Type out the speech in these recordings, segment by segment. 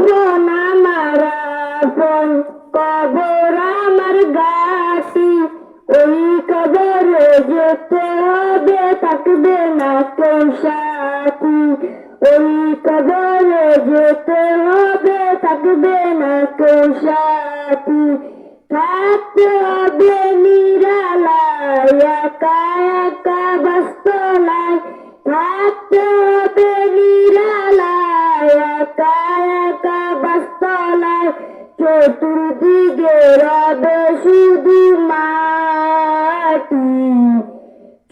কাফন আমার আপন, কবর আমার গাটি, ওই কবরে যেতে হবে, থাকবে না কেউ সাথী। ওই কবরে যেতে হবে, থাকবে না কেউ সাথী। থাকতে হবে নিরালায়, একা একা বাস্তলায়। থাকতে হবে নিরালায়, একা একা বাস্তলায়। চতুর্দিকে রবে শুধু মাটি,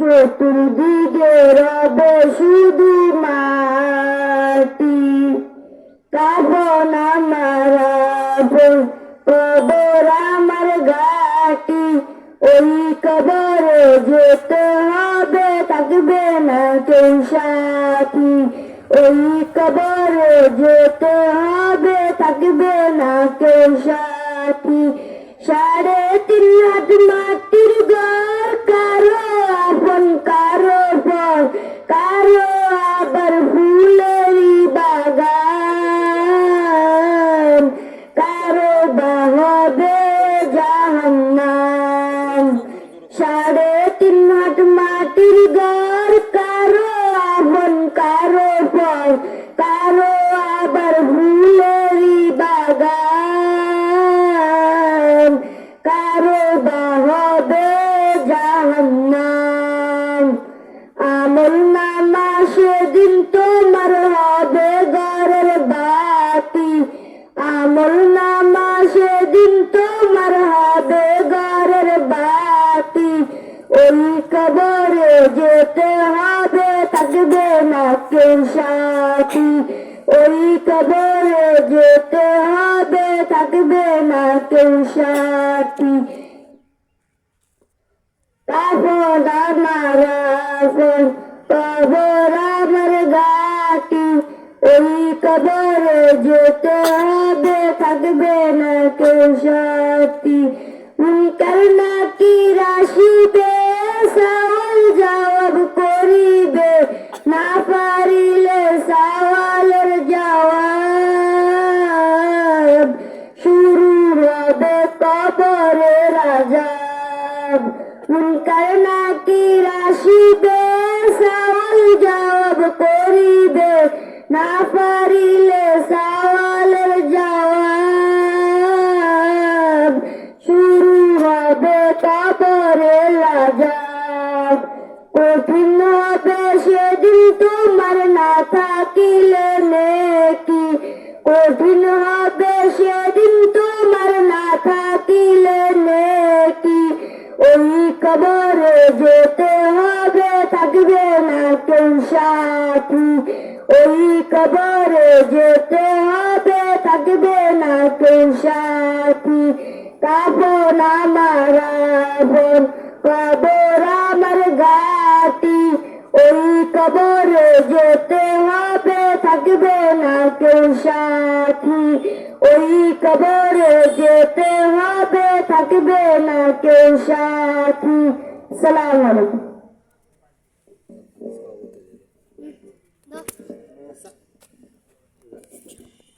চতুর্দিকে রবে শুধু মাটি। কাফন আমার আপন, কবর আমার ঘাটি, ওই কবরে যেতে হবে, থাকবে না কেউ সাথী। ওই কবরে যেতে হবে, থাকবে না কেউ সাথী। 3.5 হাত মাটির ঘর, কারো আপন কারো পর, কারো আবার ফুলেরই বাগান, কারো বা হবে জাহান্নাম। 3.5 হাত মাটির ঘর, কারো আপন কারো পর, কারো আবার ফুলেরই বাগান, কারো বা হবে জাহান্নাম। আমল নামা সেদিন তোমার হবে ঘরের বাতি, আমল নামা সেদিন তোমার হবে ঘরের বাতি। ওই কবরে যেতে হবে, থাকবে না কেউ সাথী। ওই কবরে যেতে হবে, থাকবে না কেউ সাথী। কাফন আমার আপন, কবর আমার ঘাটি, ওই কবরে যেতে হবে, থাকবে না কেউ সাথী। মুনকার নাকির আসিবে, সওয়াল জবাব করিবে, না পারিলে সওয়ালের জবাব। শুরু হবে কবরের আযাব। মুনকার নাকির আসিবে, সওয়াল জবাব করিবে, না পারিলে সওয়ালের জবাব। শুরু হবে কবরের আযাব। কঠিন হবে সেদিন তোমার না থাকিলে নেকি, কঠিন হবে সেদিন তোমার না থাকিলে নেকি। ওই কবরে যেতে হবে, থাকবে না কেউ সাথী। ওই কবরে যেতে হবে, থাকবে না কেউ সাথী। কাফন আমার আপন, কবর আমার ঘাটি, ওই কবরে যেতে হবে, থাকবে না কেউ সাথী। ওই কবরে যেতে হবে, থাকবে না কেউ সাথী। আসসালামু আলাইকুম।